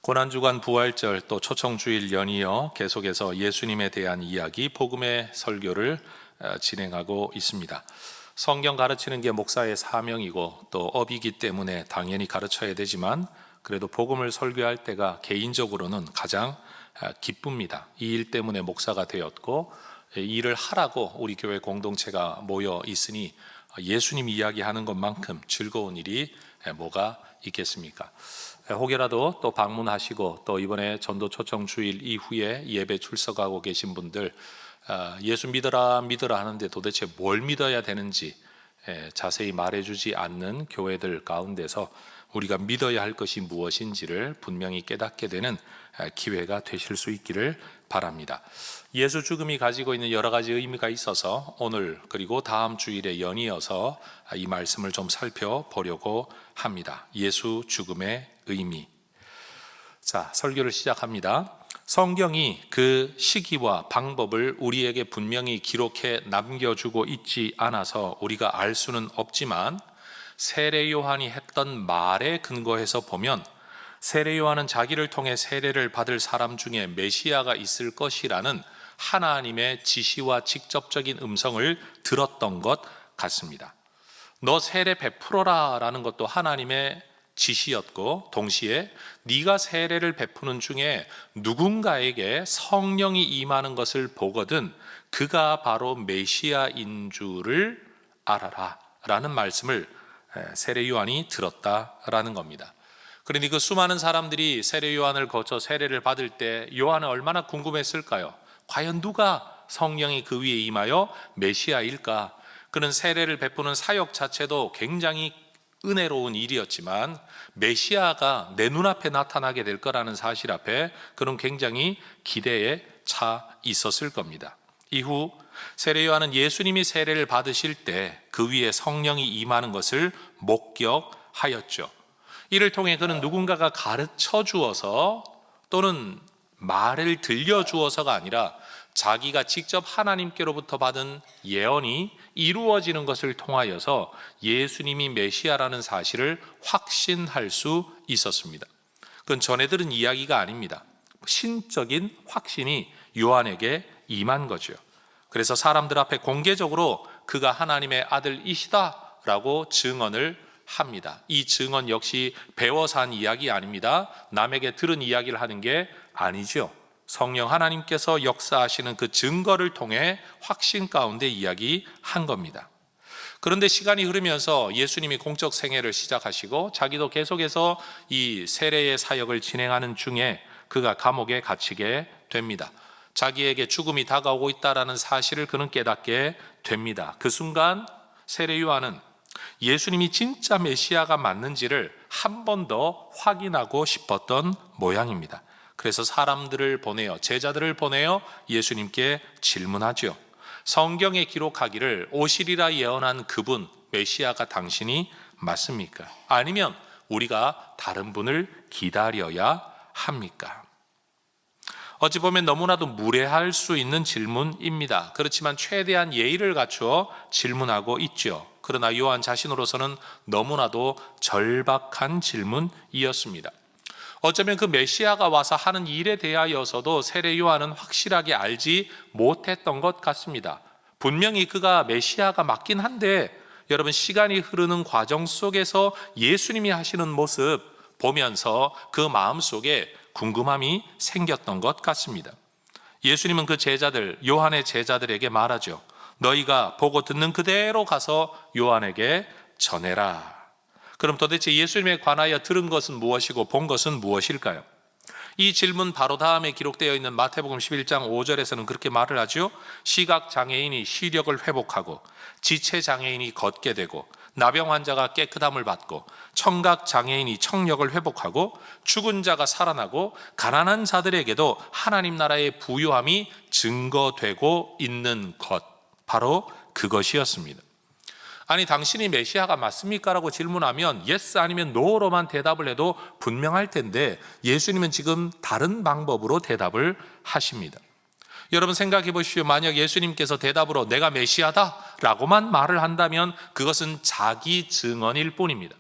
고난주간 부활절 또 초청주일 연이어 계속해서 예수님에 대한 이야기, 복음의 설교를 진행하고 있습니다. 성경 가르치는 게 목사의 사명이고 또 업이기 때문에 당연히 가르쳐야 되지만 그래도 복음을 설교할 때가 개인적으로는 가장 기쁩니다. 이 일 때문에 목사가 되었고 이 일을 하라고 우리 교회 공동체가 모여 있으니 예수님 이야기하는 것만큼 즐거운 일이 뭐가 있겠습니까? 혹여라도 또 방문하시고 또 이번에 전도 초청 주일 이후에 예배 출석하고 계신 분들 예수 믿어라 하는데 도대체 뭘 믿어야 되는지 자세히 말해주지 않는 교회들 가운데서 우리가 믿어야 할 것이 무엇인지를 분명히 깨닫게 되는 기회가 되실 수 있기를 바랍니다. 예수 죽음이 가지고 있는 여러 가지 의미가 있어서 오늘 그리고 다음 주일에 연이어서 이 말씀을 좀 살펴보려고 합니다. 예수 죽음의 의미. 자, 설교를 시작합니다. 성경이 그 시기와 방법을 우리에게 분명히 기록해 남겨주고 있지 않아서 우리가 알 수는 없지만 세례 요한이 했던 말에 근거해서 보면 세례 요한은 자기를 통해 세례를 받을 사람 중에 메시아가 있을 것이라는 하나님의 지시와 직접적인 음성을 들었던 것 같습니다. 너 세례 베풀어라 라는 것도 하나님의 지시였고 동시에 네가 세례를 베푸는 중에 누군가에게 성령이 임하는 것을 보거든 그가 바로 메시아인 줄을 알아라 라는 말씀을 세례 요한이 들었다라는 겁니다. 그러니 그 수많은 사람들이 세례 요한을 거쳐 세례를 받을 때 요한은 얼마나 궁금했을까요? 과연 누가 성령이 그 위에 임하여 메시아일까? 그는 세례를 베푸는 사역 자체도 굉장히 은혜로운 일이었지만 메시아가 내 눈앞에 나타나게 될 거라는 사실 앞에 그는 굉장히 기대에 차 있었을 겁니다. 이후 세례 요한은 예수님이 세례를 받으실 때 그 위에 성령이 임하는 것을 목격하였죠. 이를 통해 그는 누군가가 가르쳐 주어서 또는 말을 들려주어서가 아니라 자기가 직접 하나님께로부터 받은 예언이 이루어지는 것을 통하여서 예수님이 메시아라는 사실을 확신할 수 있었습니다. 그건 전에 들은 이야기가 아닙니다. 신적인 확신이 요한에게 임한 거죠. 그래서 사람들 앞에 공개적으로 그가 하나님의 아들이시다라고 증언을 합니다. 이 증언 역시 배워서 한 이야기 아닙니다. 남에게 들은 이야기를 하는 게 아니죠. 성령 하나님께서 역사하시는 그 증거를 통해 확신 가운데 이야기한 겁니다. 그런데 시간이 흐르면서 예수님이 공적 생애를 시작하시고 자기도 계속해서 이 세례의 사역을 진행하는 중에 그가 감옥에 갇히게 됩니다. 자기에게 죽음이 다가오고 있다는 사실을 그는 깨닫게 됩니다. 그 순간 세례 요한은 예수님이 진짜 메시아가 맞는지를 한 번 더 확인하고 싶었던 모양입니다. 그래서 사람들을 보내어 제자들을 보내어 예수님께 질문하죠. 성경에 기록하기를 오시리라 예언한 그분 메시아가 당신이 맞습니까? 아니면 우리가 다른 분을 기다려야 합니까? 어찌 보면 너무나도 무례할 수 있는 질문입니다. 그렇지만 최대한 예의를 갖추어 질문하고 있죠. 그러나 요한 자신으로서는 너무나도 절박한 질문이었습니다. 어쩌면 그 메시아가 와서 하는 일에 대하여서도 세례 요한은 확실하게 알지 못했던 것 같습니다. 분명히 그가 메시아가 맞긴 한데 여러분 시간이 흐르는 과정 속에서 예수님이 하시는 모습 보면서 그 마음속에 궁금함이 생겼던 것 같습니다. 예수님은 그 제자들, 요한의 제자들에게 말하죠. 너희가 보고 듣는 그대로 가서 요한에게 전해라. 그럼 도대체 예수님에 관하여 들은 것은 무엇이고 본 것은 무엇일까요? 이 질문 바로 다음에 기록되어 있는 마태복음 11장 5절에서는 그렇게 말을 하죠. 시각장애인이 시력을 회복하고 지체장애인이 걷게 되고 나병 환자가 깨끗함을 받고 청각장애인이 청력을 회복하고 죽은 자가 살아나고 가난한 자들에게도 하나님 나라의 부요함이 증거되고 있는 것, 바로 그것이었습니다. 아니 당신이 메시아가 맞습니까? 라고 질문하면 yes 아니면 no로만 대답을 해도 분명할 텐데 예수님은 지금 다른 방법으로 대답을 하십니다. 여러분 생각해 보십시오. 만약 예수님께서 대답으로 내가 메시아다 라고만 말을 한다면 그것은 자기 증언일 뿐입니다.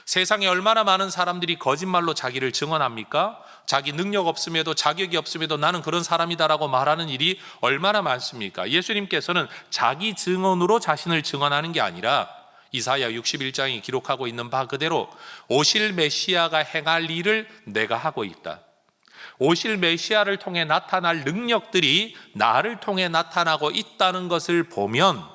세상에 얼마나 많은 사람들이 거짓말로 자기를 증언합니까? 자기 능력 없음에도 자격이 없음에도 나는 그런 사람이다라고 말하는 일이 얼마나 많습니까? 예수님께서는 자기 증언으로 자신을 증언하는 게 아니라 이사야 61장이 기록하고 있는 바 그대로 오실 메시아가 행할 일을 내가 하고 있다. 오실 메시아를 통해 나타날 능력들이 나를 통해 나타나고 있다는 것을 보면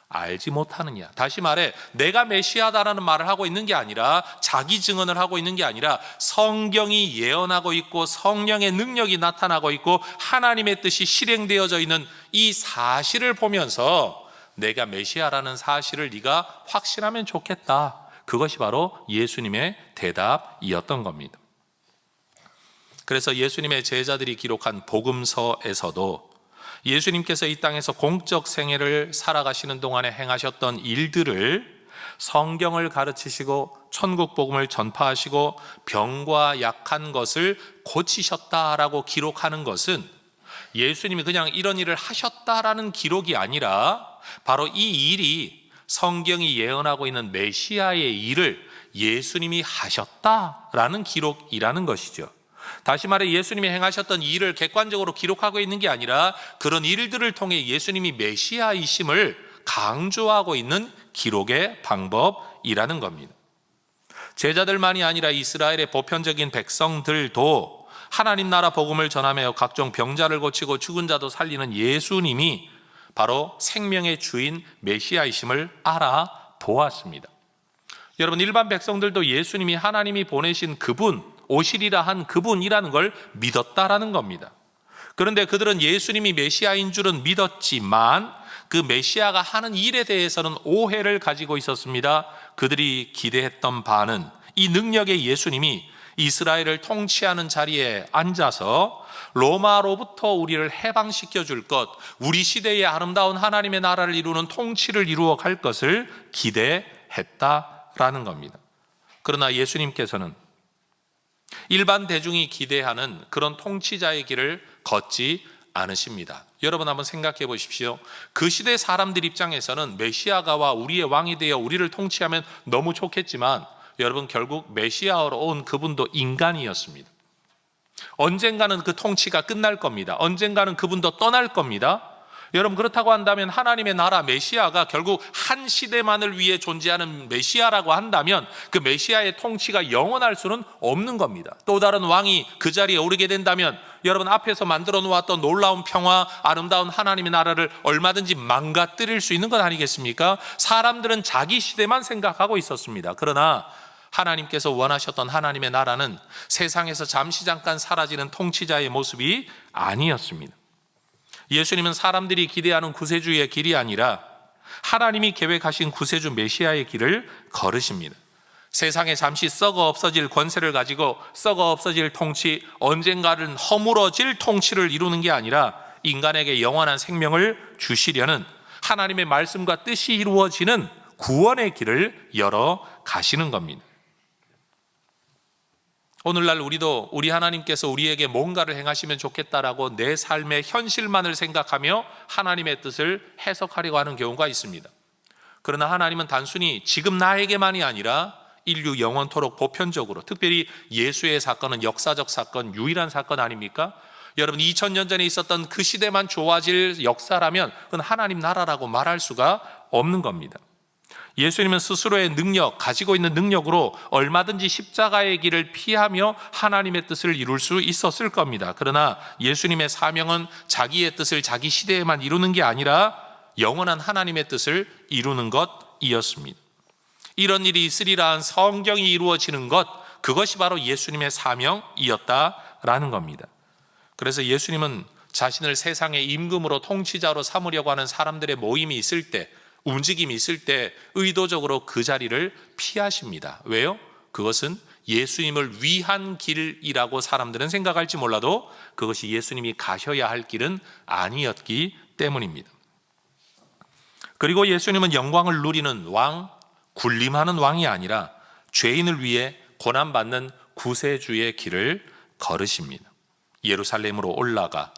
알지 못하느냐. 다시 말해 내가 메시아다라는 말을 하고 있는 게 아니라 자기 증언을 하고 있는 게 아니라 성경이 예언하고 있고 성령의 능력이 나타나고 있고 하나님의 뜻이 실행되어져 있는 이 사실을 보면서 내가 메시아라는 사실을 네가 확신하면 좋겠다. 그것이 바로 예수님의 대답이었던 겁니다. 그래서 예수님의 제자들이 기록한 복음서에서도 예수님께서 이 땅에서 공적 생애를 살아가시는 동안에 행하셨던 일들을 성경을 가르치시고 천국 복음을 전파하시고 병과 약한 것을 고치셨다라고 기록하는 것은 예수님이 그냥 이런 일을 하셨다라는 기록이 아니라 바로 이 일이 성경이 예언하고 있는 메시아의 일을 예수님이 하셨다라는 기록이라는 것이죠. 다시 말해 예수님이 행하셨던 일을 객관적으로 기록하고 있는 게 아니라 그런 일들을 통해 예수님이 메시아이심을 강조하고 있는 기록의 방법이라는 겁니다. 제자들만이 아니라 이스라엘의 보편적인 백성들도 하나님 나라 복음을 전하며 각종 병자를 고치고 죽은 자도 살리는 예수님이 바로 생명의 주인 메시아이심을 알아보았습니다. 여러분, 일반 백성들도 예수님이 하나님이 보내신 그분, 오시리라 한 그분이라는 걸 믿었다라는 겁니다. 그런데 그들은 예수님이 메시아인 줄은 믿었지만 그 메시아가 하는 일에 대해서는 오해를 가지고 있었습니다. 그들이 기대했던 바는 이 능력의 예수님이 이스라엘을 통치하는 자리에 앉아서 로마로부터 우리를 해방시켜 줄 것, 우리 시대의 아름다운 하나님의 나라를 이루는 통치를 이루어 갈 것을 기대했다라는 겁니다. 그러나 예수님께서는 일반 대중이 기대하는 그런 통치자의 길을 걷지 않으십니다. 여러분 한번 생각해 보십시오. 그 시대 사람들 입장에서는 메시아가 우리의 왕이 되어 우리를 통치하면 너무 좋겠지만 여러분, 결국 메시아로 온 그분도 인간이었습니다. 언젠가는 그 통치가 끝날 겁니다. 언젠가는 그분도 떠날 겁니다. 여러분, 그렇다고 한다면 하나님의 나라 메시아가 결국 한 시대만을 위해 존재하는 메시아라고 한다면 그 메시아의 통치가 영원할 수는 없는 겁니다. 또 다른 왕이 그 자리에 오르게 된다면 여러분, 앞에서 만들어 놓았던 놀라운 평화, 아름다운 하나님의 나라를 얼마든지 망가뜨릴 수 있는 것 아니겠습니까? 사람들은 자기 시대만 생각하고 있었습니다. 그러나 하나님께서 원하셨던 하나님의 나라는 세상에서 잠시 잠깐 사라지는 통치자의 모습이 아니었습니다. 예수님은 사람들이 기대하는 구세주의 길이 아니라 하나님이 계획하신 구세주 메시아의 길을 걸으십니다. 세상에 잠시 썩어 없어질 권세를 가지고 썩어 없어질 통치, 언젠가는 허물어질 통치를 이루는 게 아니라 인간에게 영원한 생명을 주시려는 하나님의 말씀과 뜻이 이루어지는 구원의 길을 열어 가시는 겁니다. 오늘날 우리도 우리 하나님께서 우리에게 뭔가를 행하시면 좋겠다라고 내 삶의 현실만을 생각하며 하나님의 뜻을 해석하려고 하는 경우가 있습니다. 그러나 하나님은 단순히 지금 나에게만이 아니라 인류 영원토록 보편적으로, 특별히 예수의 사건은 역사적 사건, 유일한 사건 아닙니까? 여러분, 2000년 전에 있었던 그 시대만 좋아질 역사라면 그건 하나님 나라라고 말할 수가 없는 겁니다. 예수님은 스스로의 능력, 가지고 있는 능력으로 얼마든지 십자가의 길을 피하며 하나님의 뜻을 이룰 수 있었을 겁니다. 그러나 예수님의 사명은 자기의 뜻을 자기 시대에만 이루는 게 아니라 영원한 하나님의 뜻을 이루는 것이었습니다. 이런 일이 있으리라 한 성경이 이루어지는 것, 그것이 바로 예수님의 사명이었다라는 겁니다. 그래서 예수님은 자신을 세상의 임금으로 통치자로 삼으려고 하는 사람들의 모임이 있을 때, 움직임이 있을 때 의도적으로 그 자리를 피하십니다. 왜요? 그것은 예수님을 위한 길이라고 사람들은 생각할지 몰라도 그것이 예수님이 가셔야 할 길은 아니었기 때문입니다. 그리고 예수님은 영광을 누리는 왕, 군림하는 왕이 아니라 죄인을 위해 고난받는 구세주의 길을 걸으십니다. 예루살렘으로 올라가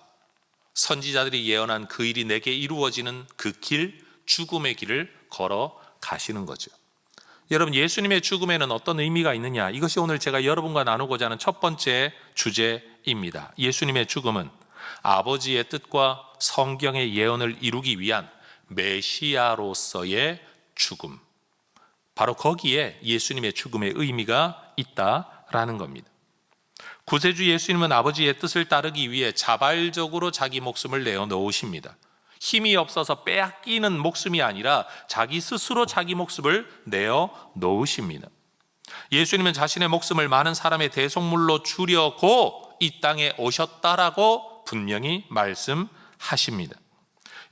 선지자들이 예언한 그 일이 내게 이루어지는 그 길, 죽음의 길을 걸어 가시는 거죠. 여러분, 예수님의 죽음에는 어떤 의미가 있느냐? 이것이 오늘 제가 여러분과 나누고자 하는 첫 번째 주제입니다. 예수님의 죽음은 아버지의 뜻과 성경의 예언을 이루기 위한 메시아로서의 죽음, 바로 거기에 예수님의 죽음의 의미가 있다라는 겁니다. 구세주 예수님은 아버지의 뜻을 따르기 위해 자발적으로 자기 목숨을 내어놓으십니다. 힘이 없어서 빼앗기는 목숨이 아니라 자기 스스로 자기 목숨을 내어놓으십니다. 예수님은 자신의 목숨을 많은 사람의 대속물로 주려고 이 땅에 오셨다라고 분명히 말씀하십니다.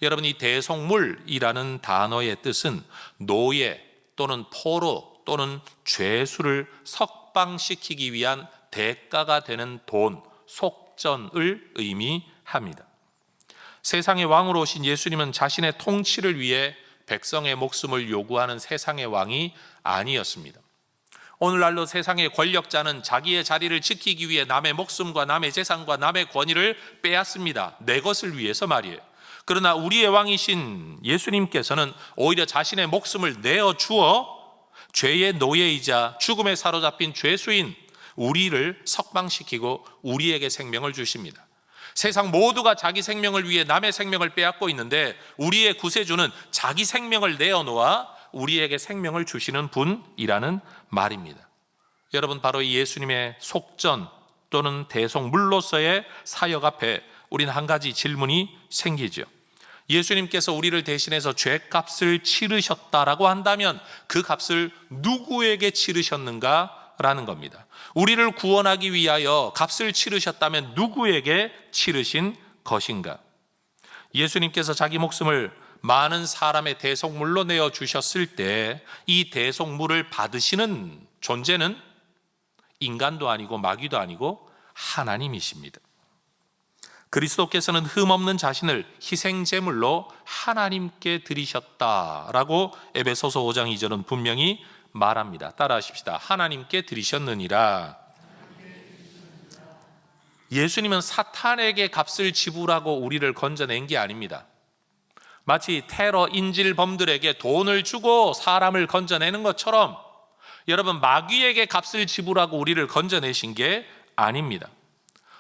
여러분, 이 대속물이라는 단어의 뜻은 노예 또는 포로 또는 죄수를 석방시키기 위한 대가가 되는 돈, 속전을 의미합니다. 세상의 왕으로 오신 예수님은 자신의 통치를 위해 백성의 목숨을 요구하는 세상의 왕이 아니었습니다. 오늘날로 세상의 권력자는 자기의 자리를 지키기 위해 남의 목숨과 남의 재산과 남의 권위를 빼앗습니다. 내 것을 위해서 말이에요. 그러나 우리의 왕이신 예수님께서는 오히려 자신의 목숨을 내어주어 죄의 노예이자 죽음에 사로잡힌 죄수인 우리를 석방시키고 우리에게 생명을 주십니다. 세상 모두가 자기 생명을 위해 남의 생명을 빼앗고 있는데 우리의 구세주는 자기 생명을 내어놓아 우리에게 생명을 주시는 분이라는 말입니다. 여러분, 바로 이 예수님의 속전 또는 대속물로서의 사역 앞에 우리는 한 가지 질문이 생기죠. 예수님께서 우리를 대신해서 죄값을 치르셨다라고 한다면 그 값을 누구에게 치르셨는가라는 겁니다. 우리를 구원하기 위하여 값을 치르셨다면 누구에게 치르신 것인가? 예수님께서 자기 목숨을 많은 사람의 대속물로 내어주셨을 때 이 대속물을 받으시는 존재는 인간도 아니고 마귀도 아니고 하나님이십니다. 그리스도께서는 흠없는 자신을 희생제물로 하나님께 드리셨다라고 에베소서 5장 2절은 분명히 말합니다. 따라하십시다. 하나님께 드리셨느니라. 예수님은 사탄에게 값을 지불하고 우리를 건져낸 게 아닙니다. 마치 테러 인질범들에게 돈을 주고 사람을 건져내는 것처럼 여러분, 마귀에게 값을 지불하고 우리를 건져내신 게 아닙니다.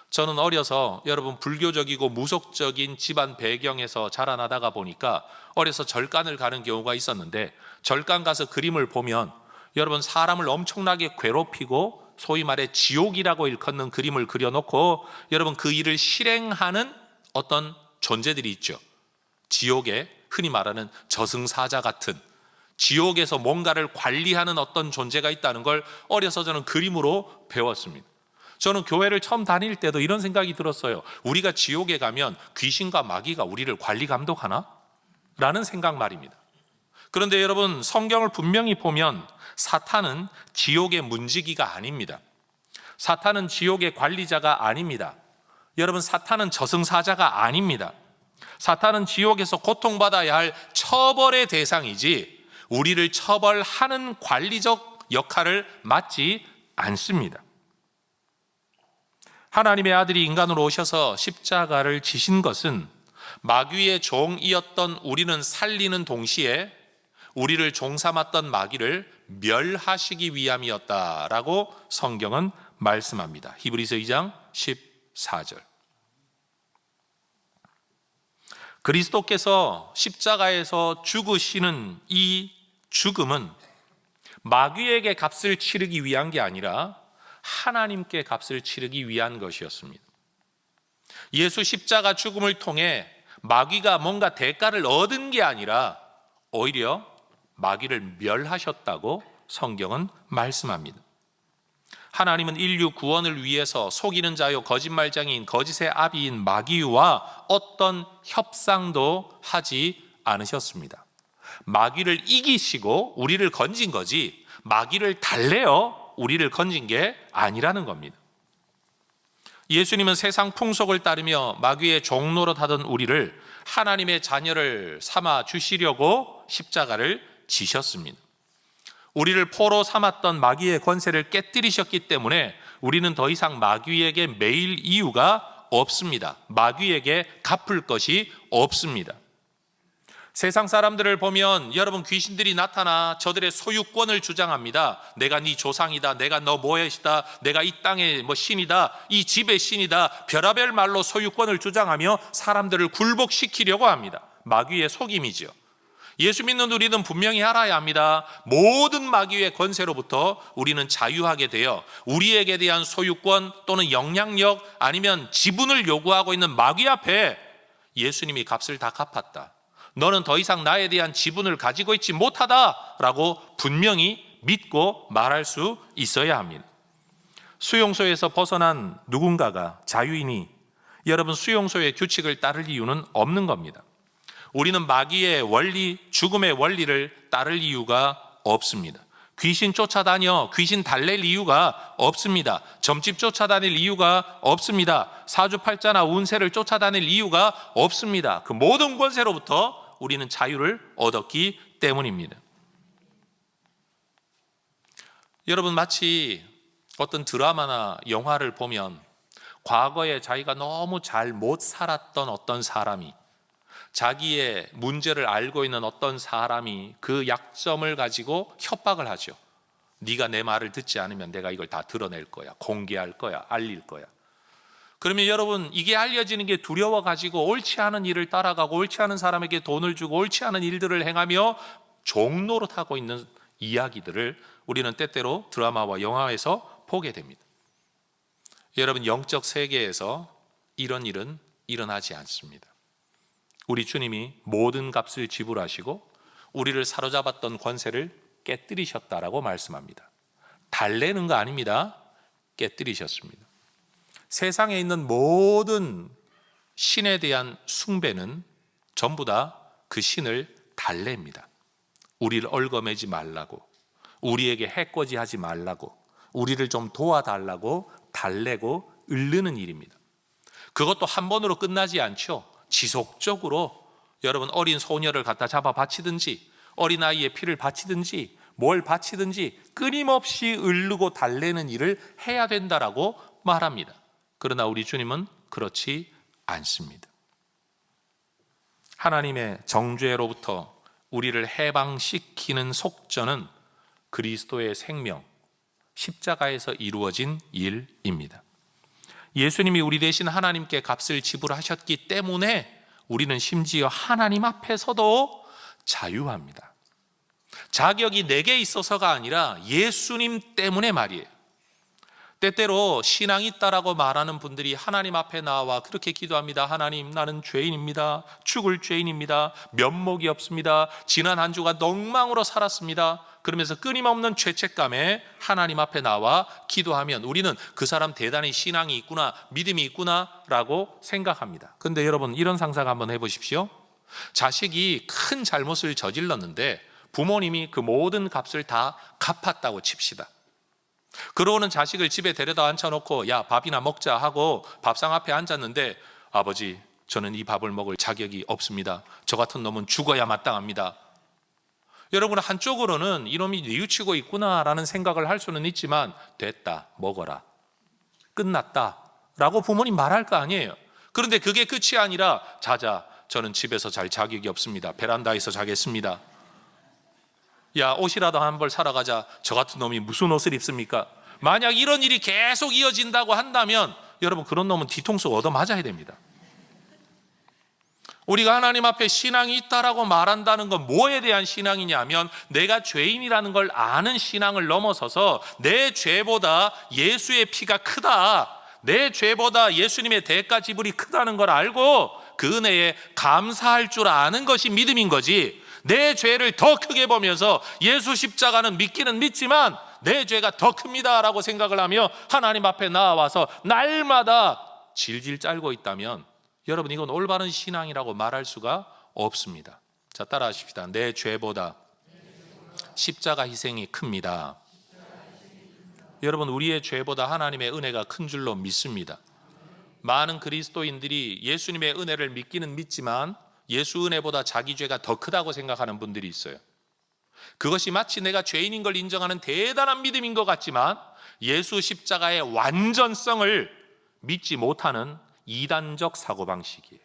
저는 어려서 여러분 불교적이고 무속적인 집안 배경에서 자라나다가 보니까 어려서 절간을 가는 경우가 있었는데, 절간 가서 그림을 보면 여러분 사람을 엄청나게 괴롭히고 소위 말해 지옥이라고 일컫는 그림을 그려놓고 여러분 그 일을 실행하는 어떤 존재들이 있죠. 지옥에 흔히 말하는 저승사자 같은, 지옥에서 뭔가를 관리하는 어떤 존재가 있다는 걸 어려서 저는 그림으로 배웠습니다. 저는 교회를 처음 다닐 때도 이런 생각이 들었어요. 우리가 지옥에 가면 귀신과 마귀가 우리를 관리 감독하나? 라는 생각 말입니다. 그런데 여러분, 성경을 분명히 보면 사탄은 지옥의 문지기가 아닙니다. 사탄은 지옥의 관리자가 아닙니다. 여러분, 사탄은 저승사자가 아닙니다. 사탄은 지옥에서 고통받아야 할 처벌의 대상이지 우리를 처벌하는 관리적 역할을 맡지 않습니다. 하나님의 아들이 인간으로 오셔서 십자가를 지신 것은 마귀의 종이었던 우리는 살리는 동시에 우리를 종삼았던 마귀를 멸하시기 위함이었다라고 성경은 말씀합니다. 히브리서 2장 14절. 그리스도께서 십자가에서 죽으시는 이 죽음은 마귀에게 값을 치르기 위한 게 아니라 하나님께 값을 치르기 위한 것이었습니다. 예수 십자가 죽음을 통해 마귀가 뭔가 대가를 얻은 게 아니라 오히려 마귀를 멸하셨다고 성경은 말씀합니다. 하나님은 인류 구원을 위해서 속이는 자요 거짓말장인 거짓의 아비인 마귀와 어떤 협상도 하지 않으셨습니다. 마귀를 이기시고 우리를 건진 거지 마귀를 달래어 우리를 건진 게 아니라는 겁니다. 예수님은 세상 풍속을 따르며 마귀의 종노릇 하던 우리를 하나님의 자녀를 삼아 주시려고 십자가를 지셨습니다. 우리를 포로 삼았던 마귀의 권세를 깨뜨리셨기 때문에 우리는 더 이상 마귀에게 매일 이유가 없습니다. 마귀에게 갚을 것이 없습니다. 세상 사람들을 보면 여러분 귀신들이 나타나 저들의 소유권을 주장합니다. 내가 네 조상이다, 내가 너 뭐엇이다, 내가 이 땅의 뭐 신이다, 이 집의 신이다, 별의별 말로 소유권을 주장하며 사람들을 굴복시키려고 합니다. 마귀의 속임이죠. 예수 믿는 우리는 분명히 알아야 합니다. 모든 마귀의 권세로부터 우리는 자유하게 되어 우리에게 대한 소유권 또는 영향력 아니면 지분을 요구하고 있는 마귀 앞에 예수님이 값을 다 갚았다, 너는 더 이상 나에 대한 지분을 가지고 있지 못하다라고 분명히 믿고 말할 수 있어야 합니다. 수용소에서 벗어난 누군가가 자유인이 여러분 수용소의 규칙을 따를 이유는 없는 겁니다. 우리는 마귀의 원리, 죽음의 원리를 따를 이유가 없습니다. 귀신 쫓아다녀 귀신 달랠 이유가 없습니다. 점집 쫓아다닐 이유가 없습니다. 사주팔자나 운세를 쫓아다닐 이유가 없습니다. 그 모든 권세로부터 우리는 자유를 얻었기 때문입니다. 여러분, 마치 어떤 드라마나 영화를 보면 과거에 자기가 너무 잘 못 살았던 어떤 사람이, 자기의 문제를 알고 있는 어떤 사람이 그 약점을 가지고 협박을 하죠. 네가 내 말을 듣지 않으면 내가 이걸 다 드러낼 거야, 공개할 거야, 알릴 거야. 그러면 여러분, 이게 알려지는 게 두려워가지고 옳지 않은 일을 따라가고 옳지 않은 사람에게 돈을 주고 옳지 않은 일들을 행하며 종노릇하고 있는 이야기들을 우리는 때때로 드라마와 영화에서 보게 됩니다. 여러분, 영적 세계에서 이런 일은 일어나지 않습니다. 우리 주님이 모든 값을 지불하시고 우리를 사로잡았던 권세를 깨뜨리셨다라고 말씀합니다. 달래는 거 아닙니다. 깨뜨리셨습니다. 세상에 있는 모든 신에 대한 숭배는 전부 다 그 신을 달래입니다. 우리를 얽어매지 말라고, 우리에게 해코지하지 말라고, 우리를 좀 도와달라고 달래고 으르는 일입니다. 그것도 한 번으로 끝나지 않죠. 지속적으로 여러분, 어린 소녀를 갖다 잡아 바치든지 어린아이의 피를 바치든지 뭘 바치든지 끊임없이 으르고 달래는 일을 해야 된다라고 말합니다. 그러나 우리 주님은 그렇지 않습니다. 하나님의 정죄로부터 우리를 해방시키는 속전은 그리스도의 생명, 십자가에서 이루어진 일입니다. 예수님이 우리 대신 하나님께 값을 지불하셨기 때문에 우리는 심지어 하나님 앞에서도 자유합니다. 자격이 내게 있어서가 아니라 예수님 때문에 말이에요. 때때로 신앙이 있다라고 말하는 분들이 하나님 앞에 나와 그렇게 기도합니다. 하나님, 나는 죄인입니다. 죽을 죄인입니다. 면목이 없습니다. 지난 한 주가 엉망으로 살았습니다. 그러면서 끊임없는 죄책감에 하나님 앞에 나와 기도하면 우리는 그 사람 대단히 신앙이 있구나, 믿음이 있구나 라고 생각합니다. 그런데 여러분, 이런 상상 한번 해보십시오. 자식이 큰 잘못을 저질렀는데 부모님이 그 모든 값을 다 갚았다고 칩시다. 그러고는 자식을 집에 데려다 앉혀놓고 야, 밥이나 먹자 하고 밥상 앞에 앉았는데, 아버지, 저는 이 밥을 먹을 자격이 없습니다. 저 같은 놈은 죽어야 마땅합니다. 여러분, 한쪽으로는 이놈이 뉘우치고 있구나라는 생각을 할 수는 있지만, 됐다, 먹어라, 끝났다 라고 부모님 말할 거 아니에요. 그런데 그게 끝이 아니라, 자자, 저는 집에서 잘 자격이 없습니다. 베란다에서 자겠습니다. 야, 옷이라도 한 벌 사러 가자. 저 같은 놈이 무슨 옷을 입습니까? 만약 이런 일이 계속 이어진다고 한다면 여러분, 그런 놈은 뒤통수 얻어맞아야 됩니다. 우리가 하나님 앞에 신앙이 있다라고 말한다는 건 뭐에 대한 신앙이냐면, 내가 죄인이라는 걸 아는 신앙을 넘어서서 내 죄보다 예수의 피가 크다, 내 죄보다 예수님의 대가 지불이 크다는 걸 알고 그 은혜에 감사할 줄 아는 것이 믿음인 거지, 내 죄를 더 크게 보면서 예수 십자가는 믿기는 믿지만 내 죄가 더 큽니다 라고 생각을 하며 하나님 앞에 나와서 날마다 질질 짤고 있다면 여러분, 이건 올바른 신앙이라고 말할 수가 없습니다. 자, 따라하십시다. 내 죄보다 십자가 희생이 큽니다. 여러분, 우리의 죄보다 하나님의 은혜가 큰 줄로 믿습니다. 많은 그리스도인들이 예수님의 은혜를 믿기는 믿지만 예수 은혜보다 자기 죄가 더 크다고 생각하는 분들이 있어요. 그것이 마치 내가 죄인인 걸 인정하는 대단한 믿음인 것 같지만 예수 십자가의 완전성을 믿지 못하는 이단적 사고방식이에요.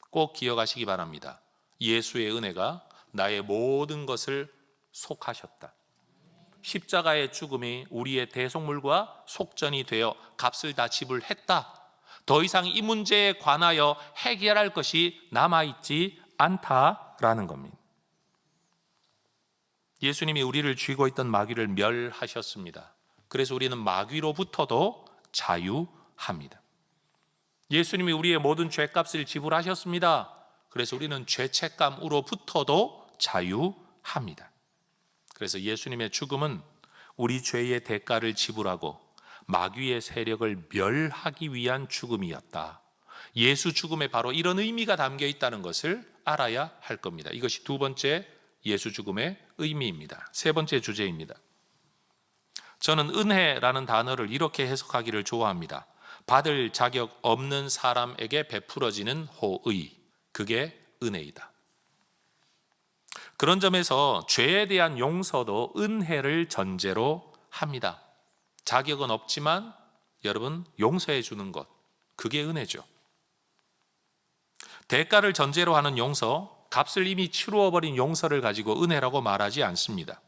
꼭 기억하시기 바랍니다. 예수의 은혜가 나의 모든 것을 속하셨다. 십자가의 죽음이 우리의 대속물과 속전이 되어 값을 다 지불했다. 더 이상 이 문제에 관하여 해결할 것이 남아있지 않다라는 겁니다. 예수님이 우리를 쥐고 있던 마귀를 멸하셨습니다. 그래서 우리는 마귀로부터도 자유합니다. 예수님이 우리의 모든 죄값을 지불하셨습니다. 그래서 우리는 죄책감으로부터도 자유합니다. 그래서 예수님의 죽음은 우리 죄의 대가를 지불하고 마귀의 세력을 멸하기 위한 죽음이었다. 예수 죽음에 바로 이런 의미가 담겨 있다는 것을 알아야 할 겁니다. 이것이 두 번째 예수 죽음의 의미입니다. 세 번째 주제입니다. 저는 은혜라는 단어를 이렇게 해석하기를 좋아합니다. 받을 자격 없는 사람에게 베풀어지는 호의, 그게 은혜이다. 그런 점에서 죄에 대한 용서도 은혜를 전제로 합니다. 자격은 없지만 여러분 용서해 주는 것, 그게 은혜죠. 대가를 전제로 하는 용서, 값을 이미 치루어버린 용서를 가지고 은혜라고 말하지 않습니다.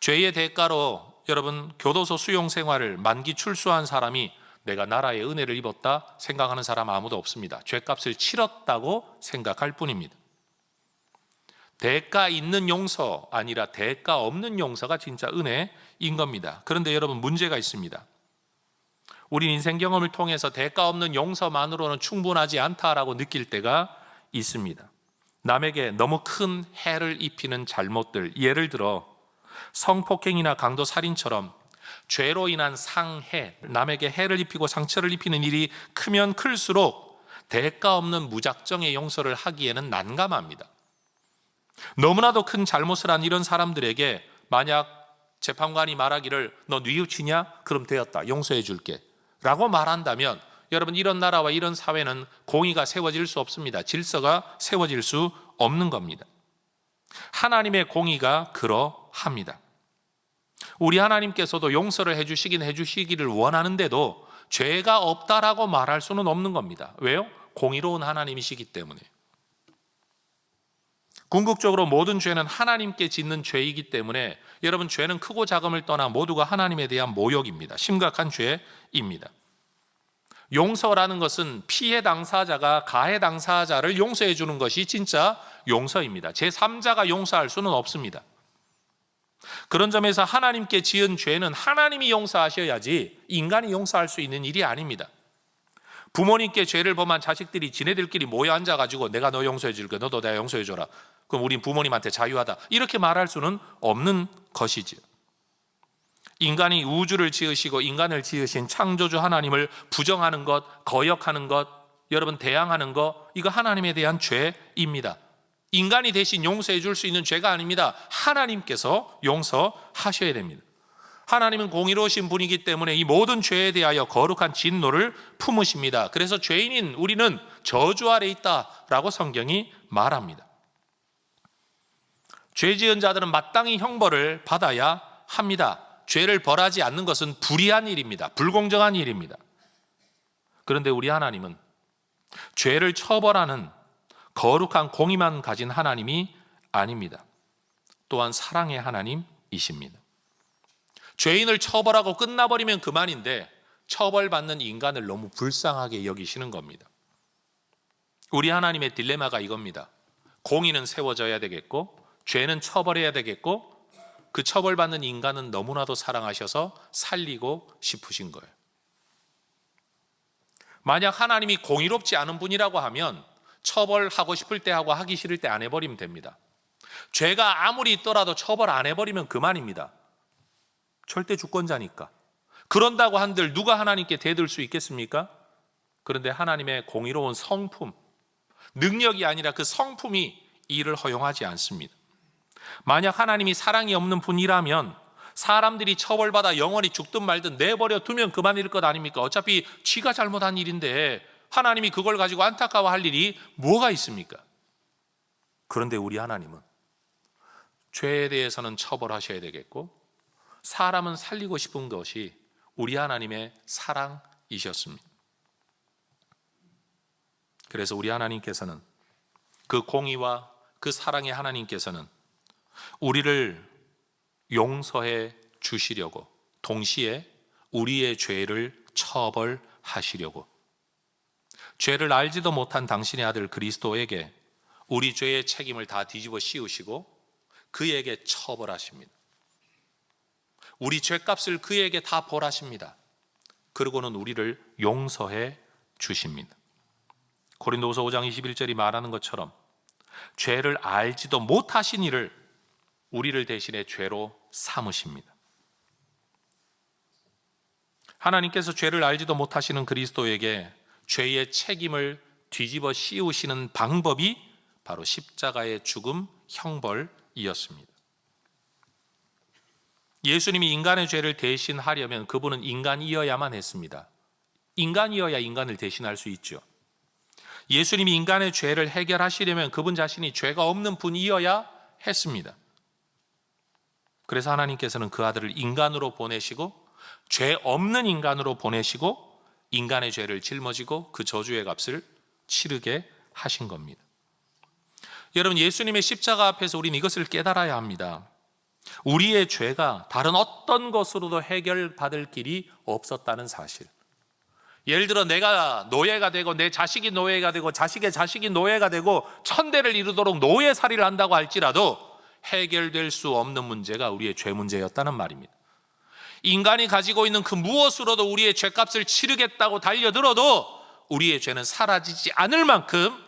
죄의 대가로 여러분 교도소 수용 생활을 만기 출소한 사람이 내가 나라의 은혜를 입었다 생각하는 사람 아무도 없습니다. 죄값을 치렀다고 생각할 뿐입니다. 대가 있는 용서 아니라 대가 없는 용서가 진짜 은혜인 겁니다. 그런데 여러분 문제가 있습니다. 우린 인생 경험을 통해서 대가 없는 용서만으로는 충분하지 않다라고 느낄 때가 있습니다. 남에게 너무 큰 해를 입히는 잘못들, 예를 들어 성폭행이나 강도살인처럼 죄로 인한 상해, 남에게 해를 입히고 상처를 입히는 일이 크면 클수록 대가 없는 무작정의 용서를 하기에는 난감합니다. 너무나도 큰 잘못을 한 이런 사람들에게 만약 재판관이 말하기를 너 뉘우치냐? 그럼 되었다, 용서해 줄게 라고 말한다면 여러분 이런 나라와 이런 사회는 공의가 세워질 수 없습니다. 질서가 세워질 수 없는 겁니다. 하나님의 공의가 그러합니다. 우리 하나님께서도 용서를 해주시기를 원하는데도 죄가 없다라고 말할 수는 없는 겁니다. 왜요? 공의로운 하나님이시기 때문에. 궁극적으로 모든 죄는 하나님께 짓는 죄이기 때문에 여러분 죄는 크고 작음을 떠나 모두가 하나님에 대한 모욕입니다. 심각한 죄입니다. 용서라는 것은 피해 당사자가 가해 당사자를 용서해 주는 것이 진짜 용서입니다. 제3자가 용서할 수는 없습니다. 그런 점에서 하나님께 지은 죄는 하나님이 용서하셔야지 인간이 용서할 수 있는 일이 아닙니다. 부모님께 죄를 범한 자식들이 지네들끼리 모여 앉아가지고 내가 너 용서해 줄게, 너도 내가 용서해 줘라, 그럼 우린 부모님한테 자유하다 이렇게 말할 수는 없는 것이지요. 인간이 우주를 지으시고 인간을 지으신 창조주 하나님을 부정하는 것, 거역하는 것, 여러분 대항하는 것, 이거 하나님에 대한 죄입니다. 인간이 대신 용서해 줄 수 있는 죄가 아닙니다. 하나님께서 용서하셔야 됩니다. 하나님은 공의로우신 분이기 때문에 이 모든 죄에 대하여 거룩한 진노를 품으십니다. 그래서 죄인인 우리는 저주 아래 있다라고 성경이 말합니다. 죄 지은 자들은 마땅히 형벌을 받아야 합니다. 죄를 벌하지 않는 것은 불의한 일입니다. 불공정한 일입니다. 그런데 우리 하나님은 죄를 처벌하는 거룩한 공의만 가진 하나님이 아닙니다. 또한 사랑의 하나님이십니다. 죄인을 처벌하고 끝나버리면 그만인데 처벌받는 인간을 너무 불쌍하게 여기시는 겁니다. 우리 하나님의 딜레마가 이겁니다. 공의는 세워져야 되겠고 죄는 처벌해야 되겠고 그 처벌받는 인간은 너무나도 사랑하셔서 살리고 싶으신 거예요. 만약 하나님이 공의롭지 않은 분이라고 하면 처벌하고 싶을 때 하고 하기 싫을 때 안 해버리면 됩니다. 죄가 아무리 있더라도 처벌 안 해버리면 그만입니다. 절대 주권자니까. 그런다고 한들 누가 하나님께 대들 수 있겠습니까? 그런데 하나님의 공의로운 성품, 능력이 아니라 그 성품이 이를 허용하지 않습니다. 만약 하나님이 사랑이 없는 분이라면 사람들이 처벌받아 영원히 죽든 말든 내버려 두면 그만일 것 아닙니까? 어차피 지가 잘못한 일인데 하나님이 그걸 가지고 안타까워할 일이 뭐가 있습니까? 그런데 우리 하나님은 죄에 대해서는 처벌하셔야 되겠고 사람은 살리고 싶은 것이 우리 하나님의 사랑이셨습니다. 그래서 우리 하나님께서는 그 공의와 그 사랑의 하나님께서는 우리를 용서해 주시려고 동시에 우리의 죄를 처벌하시려고 죄를 알지도 못한 당신의 아들 그리스도에게 우리 죄의 책임을 다 뒤집어 씌우시고 그에게 처벌하십니다. 우리 죄값을 그에게 다 벌하십니다. 그리고는 우리를 용서해 주십니다. 고린도후서 5장 21절이 말하는 것처럼 죄를 알지도 못하신 이를 우리를 대신해 죄로 삼으십니다. 하나님께서 죄를 알지도 못하시는 그리스도에게 죄의 책임을 뒤집어 씌우시는 방법이 바로 십자가의 죽음, 형벌이었습니다. 예수님이 인간의 죄를 대신하려면 그분은 인간이어야만 했습니다. 인간이어야 인간을 대신할 수 있죠. 예수님이 인간의 죄를 해결하시려면 그분 자신이 죄가 없는 분이어야 했습니다. 그래서 하나님께서는 그 아들을 인간으로 보내시고 죄 없는 인간으로 보내시고 인간의 죄를 짊어지고 그 저주의 값을 치르게 하신 겁니다. 여러분, 예수님의 십자가 앞에서 우리는 이것을 깨달아야 합니다. 우리의 죄가 다른 어떤 것으로도 해결받을 길이 없었다는 사실. 예를 들어 내가 노예가 되고 내 자식이 노예가 되고 자식의 자식이 노예가 되고 천대를 이루도록 노예살이를 한다고 할지라도 해결될 수 없는 문제가 우리의 죄 문제였다는 말입니다. 인간이 가지고 있는 그 무엇으로도 우리의 죄값을 치르겠다고 달려들어도 우리의 죄는 사라지지 않을 만큼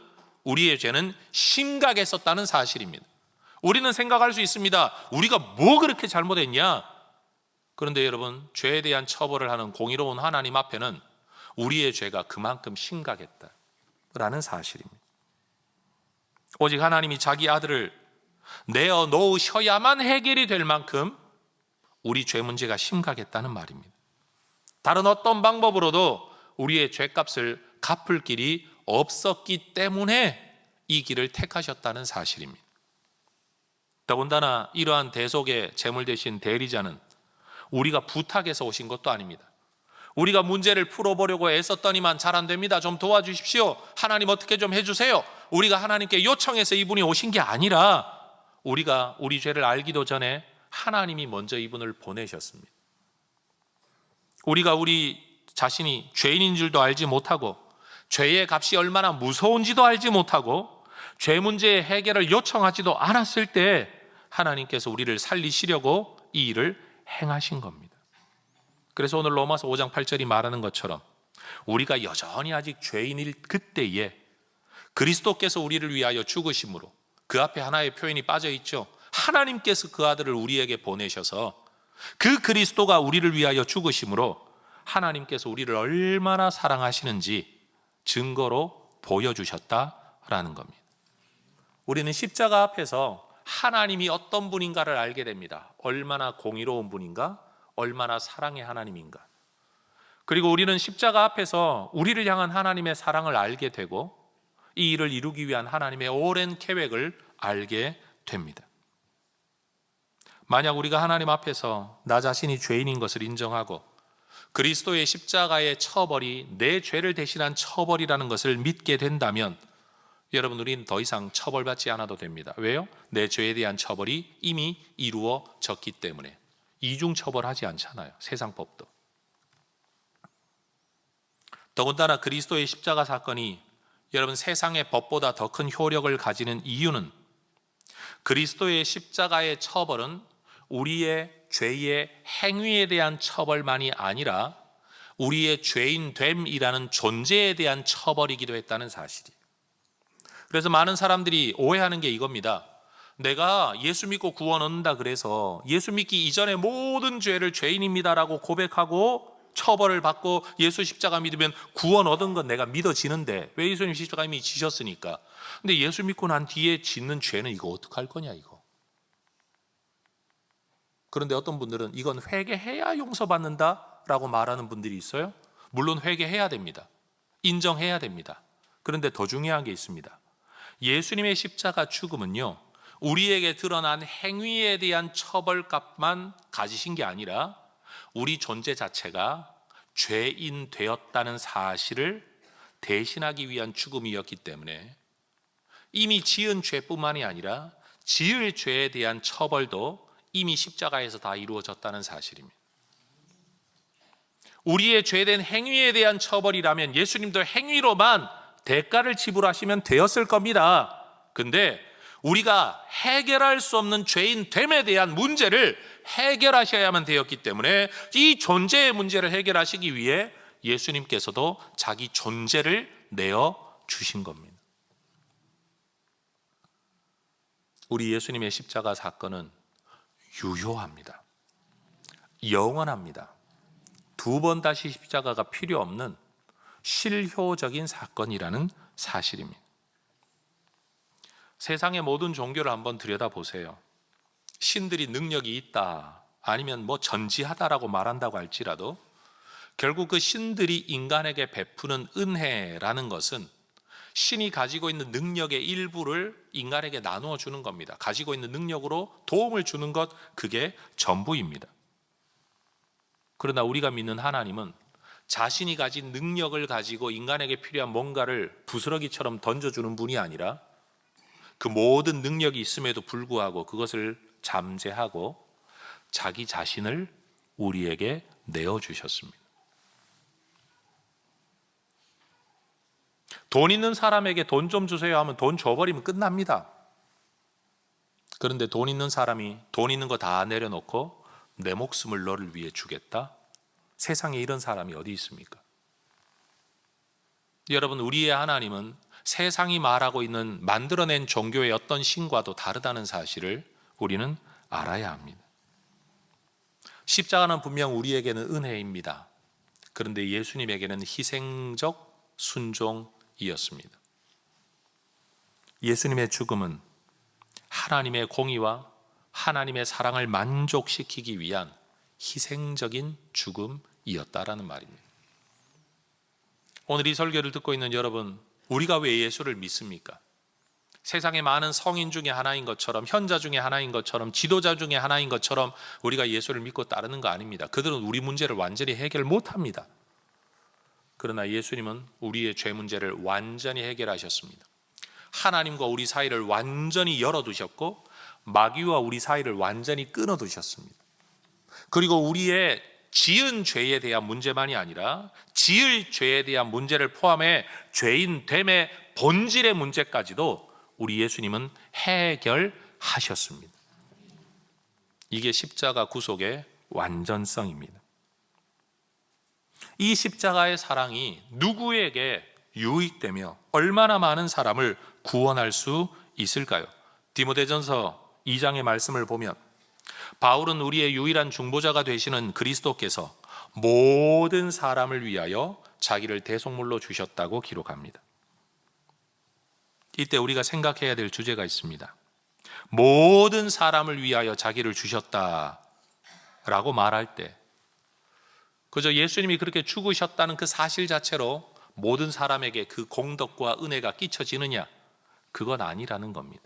우리의 죄는 심각했었다는 사실입니다. 우리는 생각할 수 있습니다. 우리가 뭐 그렇게 잘못했냐? 그런데 여러분, 죄에 대한 처벌을 하는 공의로운 하나님 앞에는 우리의 죄가 그만큼 심각했다라는 사실입니다. 오직 하나님이 자기 아들을 내어 놓으셔야만 해결이 될 만큼 우리 죄 문제가 심각했다는 말입니다. 다른 어떤 방법으로도 우리의 죄값을 갚을 길이 없었기 때문에 이 길을 택하셨다는 사실입니다. 더군다나 이러한 대속의 제물 되신 대리자는 우리가 부탁해서 오신 것도 아닙니다. 우리가 문제를 풀어보려고 애썼더니만 잘 안 됩니다. 좀 도와주십시오. 하나님 어떻게 좀 해주세요. 우리가 하나님께 요청해서 이분이 오신 게 아니라 우리가 우리 죄를 알기도 전에 하나님이 먼저 이분을 보내셨습니다. 우리가 우리 자신이 죄인인 줄도 알지 못하고 죄의 값이 얼마나 무서운지도 알지 못하고 죄 문제의 해결을 요청하지도 않았을 때 하나님께서 우리를 살리시려고 이 일을 행하신 겁니다. 그래서 오늘 로마서 5장 8절이 말하는 것처럼 우리가 여전히 아직 죄인일 그때에 그리스도께서 우리를 위하여 죽으심으로, 그 앞에 하나의 표현이 빠져 있죠. 하나님께서 그 아들을 우리에게 보내셔서 그 그리스도가 우리를 위하여 죽으심으로 하나님께서 우리를 얼마나 사랑하시는지 증거로 보여주셨다라는 겁니다. 우리는 십자가 앞에서 하나님이 어떤 분인가를 알게 됩니다. 얼마나 공의로운 분인가, 얼마나 사랑의 하나님인가. 그리고 우리는 십자가 앞에서 우리를 향한 하나님의 사랑을 알게 되고 이 일을 이루기 위한 하나님의 오랜 계획을 알게 됩니다. 만약 우리가 하나님 앞에서 나 자신이 죄인인 것을 인정하고 그리스도의 십자가의 처벌이 내 죄를 대신한 처벌이라는 것을 믿게 된다면 여러분, 우리는 더 이상 처벌받지 않아도 됩니다. 왜요? 내 죄에 대한 처벌이 이미 이루어졌기 때문에. 이중 처벌하지 않잖아요, 세상 법도. 더군다나 그리스도의 십자가 사건이 여러분 세상의 법보다 더 큰 효력을 가지는 이유는 그리스도의 십자가의 처벌은 우리의 죄의 행위에 대한 처벌만이 아니라 우리의 죄인됨이라는 존재에 대한 처벌이기도 했다는 사실이에요. 그래서 많은 사람들이 오해하는 게 이겁니다. 내가 예수 믿고 구원 얻는다 그래서 예수 믿기 이전의 모든 죄를 죄인입니다라고 고백하고 처벌을 받고 예수 십자가 믿으면 구원 얻은 건 내가 믿어지는데, 왜? 예수님 십자가 이미 지셨으니까. 근데 예수 믿고 난 뒤에 짓는 죄는 이거 어떡할 거냐 이거. 그런데 어떤 분들은 이건 회개해야 용서받는다라고 말하는 분들이 있어요. 물론 회개해야 됩니다. 인정해야 됩니다. 그런데 더 중요한 게 있습니다. 예수님의 십자가 죽음은요, 우리에게 드러난 행위에 대한 처벌값만 가지신 게 아니라 우리 존재 자체가 죄인 되었다는 사실을 대신하기 위한 죽음이었기 때문에 이미 지은 죄뿐만이 아니라 지을 죄에 대한 처벌도 이미 십자가에서 다 이루어졌다는 사실입니다. 우리의 죄된 행위에 대한 처벌이라면 예수님도 행위로만 대가를 지불하시면 되었을 겁니다. 근데 우리가 해결할 수 없는 죄인 됨에 대한 문제를 해결하셔야만 되었기 때문에 이 존재의 문제를 해결하시기 위해 예수님께서도 자기 존재를 내어 주신 겁니다. 우리 예수님의 십자가 사건은 유효합니다. 영원합니다. 두 번 다시 십자가가 필요 없는 실효적인 사건이라는 사실입니다. 세상의 모든 종교를 한번 들여다보세요. 신들이 능력이 있다, 아니면 뭐 전지하다라고 말한다고 할지라도 결국 그 신들이 인간에게 베푸는 은혜라는 것은 신이 가지고 있는 능력의 일부를 인간에게 나누어 주는 겁니다. 가지고 있는 능력으로 도움을 주는 것, 그게 전부입니다. 그러나 우리가 믿는 하나님은 자신이 가진 능력을 가지고 인간에게 필요한 뭔가를 부스러기처럼 던져주는 분이 아니라 그 모든 능력이 있음에도 불구하고 그것을 잠재하고 자기 자신을 우리에게 내어주셨습니다. 돈 있는 사람에게 돈 좀 주세요 하면 돈 줘버리면 끝납니다. 그런데 돈 있는 사람이 돈 있는 거 다 내려놓고 내 목숨을 너를 위해 주겠다? 세상에 이런 사람이 어디 있습니까? 여러분, 우리의 하나님은 세상이 말하고 있는 만들어낸 종교의 어떤 신과도 다르다는 사실을 우리는 알아야 합니다. 십자가는 분명 우리에게는 은혜입니다. 그런데 예수님에게는 희생적 순종이었습니다. 예수님의 죽음은 하나님의 공의와 하나님의 사랑을 만족시키기 위한 희생적인 죽음이었다라는 말입니다. 오늘 이 설교를 듣고 있는 여러분, 우리가 왜 예수를 믿습니까? 세상의 많은 성인 중에 하나인 것처럼, 현자 중에 하나인 것처럼, 지도자 중에 하나인 것처럼 우리가 예수를 믿고 따르는 거 아닙니다. 그들은 우리 문제를 완전히 해결 못합니다. 그러나 예수님은 우리의 죄 문제를 완전히 해결하셨습니다. 하나님과 우리 사이를 완전히 열어두셨고 마귀와 우리 사이를 완전히 끊어두셨습니다. 그리고 우리의 지은 죄에 대한 문제만이 아니라 지을 죄에 대한 문제를 포함해 죄인됨의 본질의 문제까지도 우리 예수님은 해결하셨습니다. 이게 십자가 구속의 완전성입니다. 이 십자가의 사랑이 누구에게 유익되며 얼마나 많은 사람을 구원할 수 있을까요? 디모데전서 2장의 말씀을 보면 바울은 우리의 유일한 중보자가 되시는 그리스도께서 모든 사람을 위하여 자기를 대속물로 주셨다고 기록합니다. 이때 우리가 생각해야 될 주제가 있습니다. 모든 사람을 위하여 자기를 주셨다라고 말할 때 그저 예수님이 그렇게 죽으셨다는 그 사실 자체로 모든 사람에게 그 공덕과 은혜가 끼쳐지느냐? 그건 아니라는 겁니다.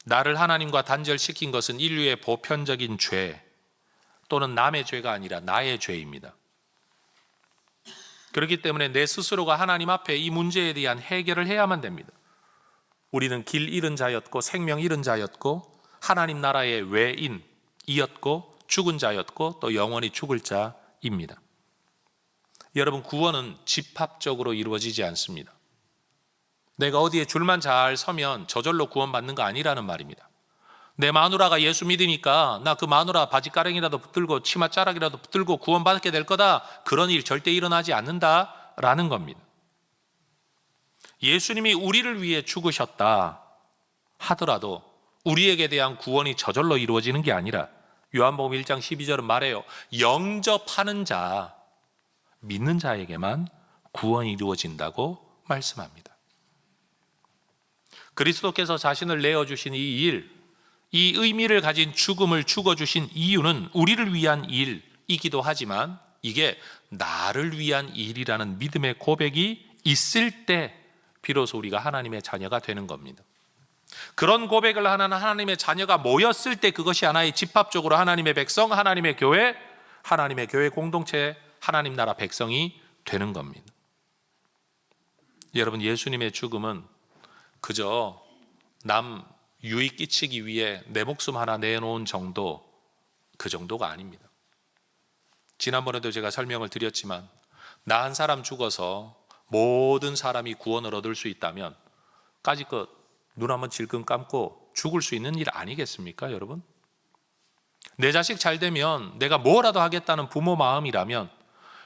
나를 하나님과 단절시킨 것은 인류의 보편적인 죄 또는 남의 죄가 아니라 나의 죄입니다. 그렇기 때문에 내 스스로가 하나님 앞에 이 문제에 대한 해결을 해야만 됩니다. 우리는 길 잃은 자였고 생명 잃은 자였고 하나님 나라의 외인이었고 죽은 자였고 또 영원히 죽을 자입니다. 여러분, 구원은 집합적으로 이루어지지 않습니다. 내가 어디에 줄만 잘 서면 저절로 구원받는 거 아니라는 말입니다. 내 마누라가 예수 믿으니까 나 그 마누라 바지가랑이라도 붙들고 치맛자락이라도 붙들고 구원받게 될 거다, 그런 일 절대 일어나지 않는다라는 겁니다. 예수님이 우리를 위해 죽으셨다 하더라도 우리에게 대한 구원이 저절로 이루어지는 게 아니라 요한복음 1장 12절은 말해요. 영접하는 자, 믿는 자에게만 구원이 이루어진다고 말씀합니다. 그리스도께서 자신을 내어주신 이 일, 이 의미를 가진 죽음을 죽어주신 이유는 우리를 위한 일이기도 하지만 이게 나를 위한 일이라는 믿음의 고백이 있을 때 비로소 우리가 하나님의 자녀가 되는 겁니다. 그런 고백을 하는 하나님의 자녀가 모였을 때 그것이 하나의 집합적으로 하나님의 백성, 하나님의 교회 공동체, 하나님 나라 백성이 되는 겁니다. 여러분, 예수님의 죽음은 그저 남 유익 끼치기 위해 내 목숨 하나 내놓은 정도, 그 정도가 아닙니다. 지난번에도 제가 설명을 드렸지만 나 한 사람 죽어서 모든 사람이 구원을 얻을 수 있다면 까짓것 눈 한번 질끈 감고 죽을 수 있는 일 아니겠습니까, 여러분? 내 자식 잘 되면 내가 뭐라도 하겠다는 부모 마음이라면,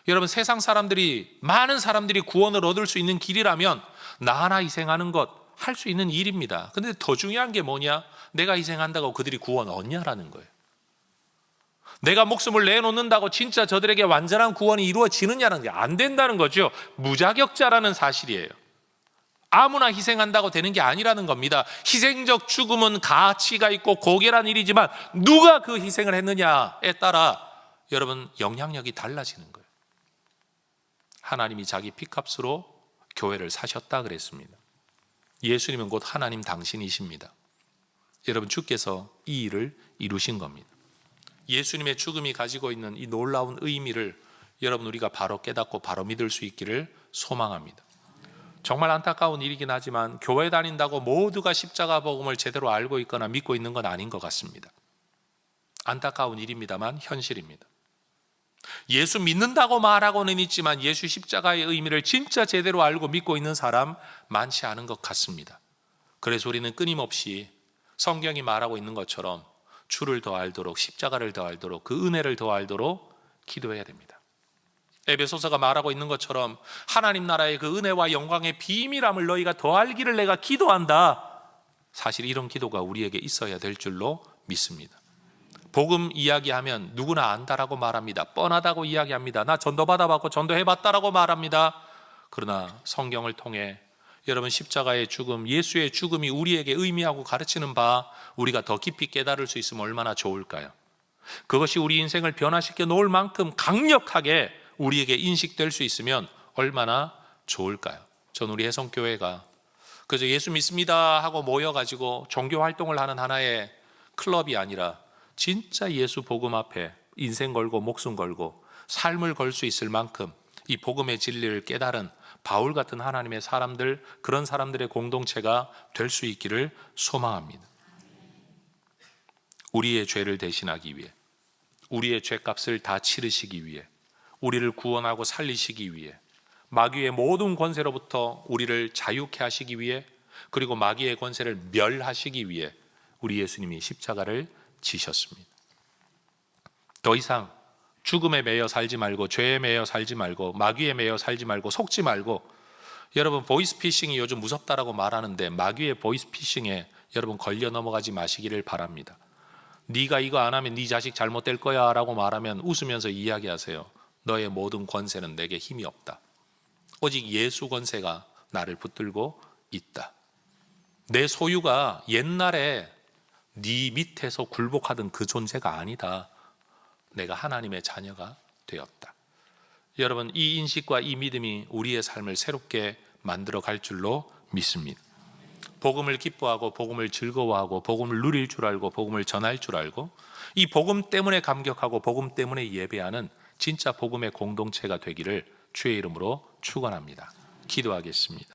여러분, 세상 사람들이, 많은 사람들이 구원을 얻을 수 있는 길이라면 나 하나 희생하는 것 할 수 있는 일입니다. 근데 더 중요한 게 뭐냐? 내가 희생한다고 그들이 구원 얻냐라는 거예요. 내가 목숨을 내놓는다고 진짜 저들에게 완전한 구원이 이루어지느냐는 게 안 된다는 거죠. 무자격자라는 사실이에요. 아무나 희생한다고 되는 게 아니라는 겁니다. 희생적 죽음은 가치가 있고 고귀한 일이지만 누가 그 희생을 했느냐에 따라 여러분 영향력이 달라지는 거예요. 하나님이 자기 피값으로 교회를 사셨다 그랬습니다. 예수님은 곧 하나님 당신이십니다. 여러분, 주께서 이 일을 이루신 겁니다. 예수님의 죽음이 가지고 있는 이 놀라운 의미를 여러분 우리가 바로 깨닫고 바로 믿을 수 있기를 소망합니다. 정말 안타까운 일이긴 하지만 교회 다닌다고 모두가 십자가 복음을 제대로 알고 있거나 믿고 있는 건 아닌 것 같습니다. 안타까운 일입니다만 현실입니다. 예수 믿는다고 말하고는 있지만 예수 십자가의 의미를 진짜 제대로 알고 믿고 있는 사람 많지 않은 것 같습니다. 그래서 우리는 끊임없이 성경이 말하고 있는 것처럼 주를 더 알도록, 십자가를 더 알도록, 그 은혜를 더 알도록 기도해야 됩니다. 에베소서가 말하고 있는 것처럼 하나님 나라의 그 은혜와 영광의 비밀함을 너희가 더 알기를 내가 기도한다. 사실 이런 기도가 우리에게 있어야 될 줄로 믿습니다. 복음 이야기하면 누구나 안다라고 말합니다. 뻔하다고 이야기합니다. 나 전도 받아봤고 전도해봤다라고 말합니다. 그러나 성경을 통해 여러분 십자가의 죽음, 예수의 죽음이 우리에게 의미하고 가르치는 바 우리가 더 깊이 깨달을 수 있으면 얼마나 좋을까요? 그것이 우리 인생을 변화시켜 놓을 만큼 강력하게 우리에게 인식될 수 있으면 얼마나 좋을까요? 전 우리 혜성교회가 그저 예수 믿습니다 하고 모여가지고 종교활동을 하는 하나의 클럽이 아니라 진짜 예수 복음 앞에 인생 걸고 목숨 걸고 삶을 걸 수 있을 만큼 이 복음의 진리를 깨달은 바울 같은 하나님의 사람들, 그런 사람들의 공동체가 될 수 있기를 소망합니다. 우리의 죄를 대신하기 위해, 우리의 죄값을 다 치르시기 위해, 우리를 구원하고 살리시기 위해, 마귀의 모든 권세로부터 우리를 자유케 하시기 위해, 그리고 마귀의 권세를 멸하시기 위해 우리 예수님이 십자가를 지셨습니다. 더 이상 죽음에 매여 살지 말고, 죄에 매여 살지 말고, 마귀에 매여 살지 말고, 속지 말고, 여러분 보이스피싱이 요즘 무섭다라고 말하는데 마귀의 보이스피싱에 여러분 걸려 넘어가지 마시기를 바랍니다. 네가 이거 안 하면 네 자식 잘못될 거야 라고 말하면 웃으면서 이야기하세요. 너의 모든 권세는 내게 힘이 없다. 오직 예수 권세가 나를 붙들고 있다. 내 소유가 옛날에 네 밑에서 굴복하던 그 존재가 아니다. 내가 하나님의 자녀가 되었다. 여러분, 이 인식과 이 믿음이 우리의 삶을 새롭게 만들어 갈 줄로 믿습니다. 복음을 기뻐하고 복음을 즐거워하고 복음을 누릴 줄 알고 복음을 전할 줄 알고 이 복음 때문에 감격하고 복음 때문에 예배하는 진짜 복음의 공동체가 되기를 주의 이름으로 축원합니다. 기도하겠습니다.